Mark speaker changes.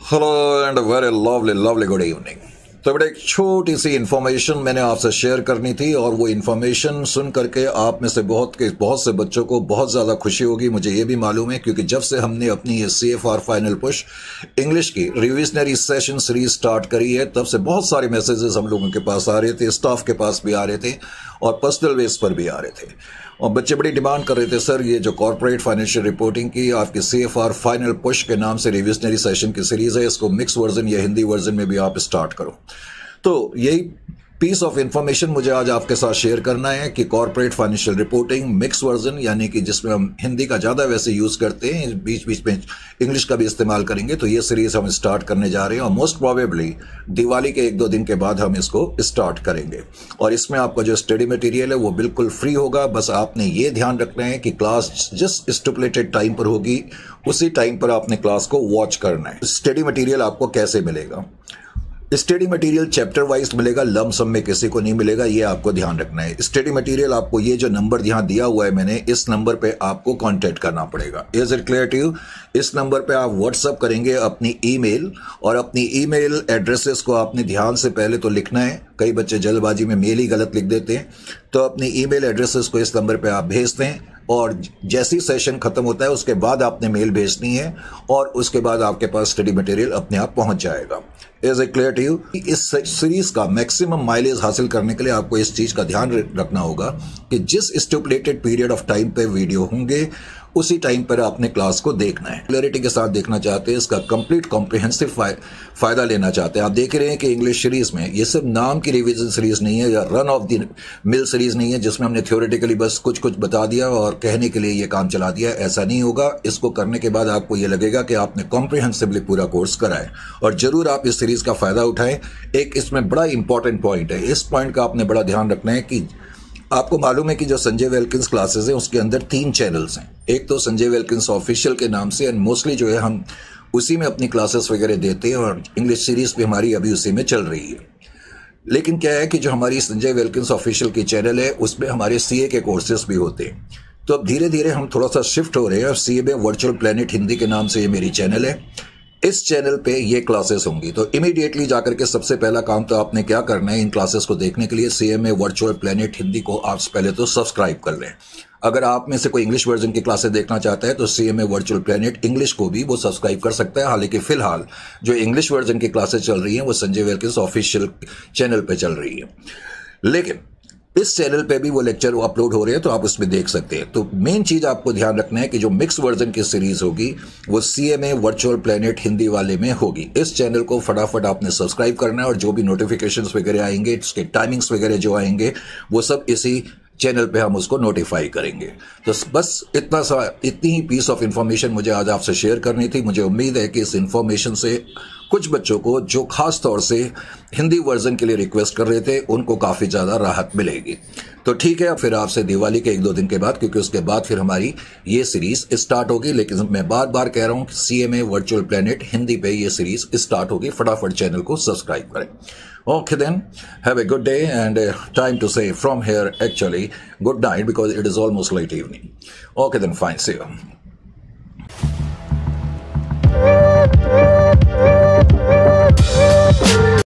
Speaker 1: Hello and very lovely lovely good evening. तो बेटा एक छोटी सी इन्फॉर्मेशन मैंने आपसे शेयर करनी थी और वो इन्फॉर्मेशन सुन करके आप में से बहुत से बच्चों को बहुत ज़्यादा खुशी होगी। मुझे ये भी मालूम है क्योंकि जब से हमने अपनी ये CFR फाइनल पुश इंग्लिश की रिविजनरी सेशन सीरीज स्टार्ट करी है तब से बहुत सारे मैसेजेस हम लोगों के पास आ रहे थे, स्टाफ के पास भी आ रहे थे और पर्सनल बेस पर भी आ रहे थे और बच्चे बड़ी डिमांड कर रहे थे, सर ये जो कॉर्पोरेट फाइनेंशियल रिपोर्टिंग की आपकी CFR फाइनल पुश के नाम से रिविजनरी सेशन की सीरीज है, इसको मिक्स वर्जन या हिंदी वर्जन में भी आप स्टार्ट करो। तो यही पीस ऑफ इंफॉर्मेशन मुझे आज आपके साथ शेयर करना है कि corporate financial reporting mix version यानी कि जिसमें हम हिंदी का ज़्यादा वैसे यूज़ करते हैं, बीच बीच में इंग्लिश का भी इस्तेमाल करेंगे। तो ये सीरीज हम स्टार्ट करने जा रहे हैं और मोस्ट प्रोबेबली दिवाली के 1-2 दिन के बाद हम इसको स्टार्ट करेंगे और इसमें आपका जो स्टडी मटेरियल है वो बिल्कुल फ्री होगा। बस आपने ये ध्यान रखना है कि क्लास जिस स्टिपुलेटेड टाइम पर होगी उसी टाइम पर आपने क्लास को वॉच करना है। स्टडी मटेरियल आपको कैसे मिलेगा? स्टडी मटेरियल चैप्टर वाइज मिलेगा, लमसम में किसी को नहीं मिलेगा, ये आपको ध्यान रखना है। स्टडी मटेरियल आपको ये जो नंबर यहाँ दिया हुआ है मैंने, इस नंबर पे आपको कांटेक्ट करना पड़ेगा। Is it clear to you? इस नंबर पे आप व्हाट्सअप करेंगे अपनी ईमेल और अपनी ईमेल एड्रेसेस को आपने ध्यान से पहले तो लिखना है। कई बच्चे जल्दबाजी में मेल ही गलत लिख देते हैं, तो अपनी ईमेल एड्रेसेस को इस नंबर पे आप भेज दें और जैसे ही सेशन खत्म होता है उसके बाद आपने मेल भेजनी है और उसके बाद आपके पास स्टडी मटेरियल अपने आप पहुंच जाएगा। Is it clear to you? इस सीरीज का मैक्सिमम माइलेज हासिल करने के लिए आपको इस चीज का ध्यान रखना होगा कि जिस स्टिपुलेटेड पीरियड ऑफ टाइम पे वीडियो होंगे उसी टाइम पर आपने क्लास को देखना है। क्लैरिटी के साथ देखना चाहते हैं, इसका कंप्लीट कॉम्प्रिहेंसिव फायदा लेना चाहते हैं। आप देख रहे हैं कि इंग्लिश सीरीज में ये सिर्फ नाम की रिवीजन सीरीज नहीं है या run of the mill series नहीं है जिसमें हमने थ्योरेटिकली बस कुछ कुछ बता दिया और कहने के लिए ये काम चला दिया। ऐसा नहीं होगा। इसको करने के बाद आपको ये लगेगा कि आपने कॉम्प्रिहेंसिवली पूरा कोर्स करा है और जरूर आप इस सीरीज का फायदा उठाएं। एक इसमें बड़ा इंपॉर्टेंट पॉइंट है, इस पॉइंट का आपने बड़ा ध्यान रखना है कि आपको मालूम है कि जो संजय वेल्किंस क्लासेस हैं उसके अंदर 3 चैनल्स हैं। एक तो संजय वेल्किंस ऑफिशियल के नाम से एंड मोस्टली जो है हम उसी में अपनी क्लासेस वगैरह देते हैं और इंग्लिश सीरीज भी हमारी अभी उसी में चल रही है। लेकिन क्या है कि जो हमारी संजय वेल्किंस ऑफिशियल की चैनल है उसमें हमारे CA के कोर्सेज भी होते हैं। तो अब धीरे धीरे हम थोड़ा सा शिफ्ट हो रहे हैं और CA में वर्चुअल प्लेनेट हिंदी के नाम से ये मेरी चैनल है। इस चैनल पे ये क्लासेस होंगी तो इमीडिएटली जाकर के सबसे पहला काम तो आपने क्या करना है, इन क्लासेस को देखने के लिए CMA वर्चुअल प्लेनेट हिंदी को आप पहले तो सब्सक्राइब कर लें। अगर आप में से कोई इंग्लिश वर्जन की क्लासेस देखना चाहता है तो CMA वर्चुअल प्लेनेट इंग्लिश को भी वो सब्सक्राइब कर सकता है। हालांकि फिलहाल जो इंग्लिश वर्जन की क्लासेस चल रही हैं वो संजय वेल्किंस ऑफिशियल चैनल पे चल रही है, लेकिन इस चैनल पे भी वो लेक्चर अपलोड हो रहे हैं तो आप उसमें देख सकते हैं। तो मेन चीज आपको ध्यान रखना है कि जो मिक्स वर्जन की सीरीज होगी वो CMA वर्चुअल प्लेनेट हिंदी वाले में होगी। इस चैनल को फटाफट आपने सब्सक्राइब करना है और जो भी नोटिफिकेशंस वगैरह आएंगे, इसके टाइमिंग्स वगैरह जो आएंगे वो सब इसी चैनल पे हम उसको नोटिफाई करेंगे। तो बस इतनी ही पीस ऑफ इंफॉर्मेशन मुझे आज आपसे शेयर करनी थी। मुझे उम्मीद है कि इस इंफॉर्मेशन से कुछ बच्चों को जो खास तौर से हिंदी वर्जन के लिए रिक्वेस्ट कर रहे थे उनको काफ़ी ज़्यादा राहत मिलेगी। तो ठीक है, फिर आपसे दिवाली के 1-2 दिन के बाद, क्योंकि उसके बाद फिर हमारी ये सीरीज स्टार्ट होगी। लेकिन मैं बार बार कह रहा हूँ CMA वर्चुअल प्लेनेट हिंदी पे ये सीरीज स्टार्ट होगी। फटाफट चैनल को सब्सक्राइब करें। Okay then, have a good day and time to say from here actually good night because it is almost late evening. Okay then, fine, see you.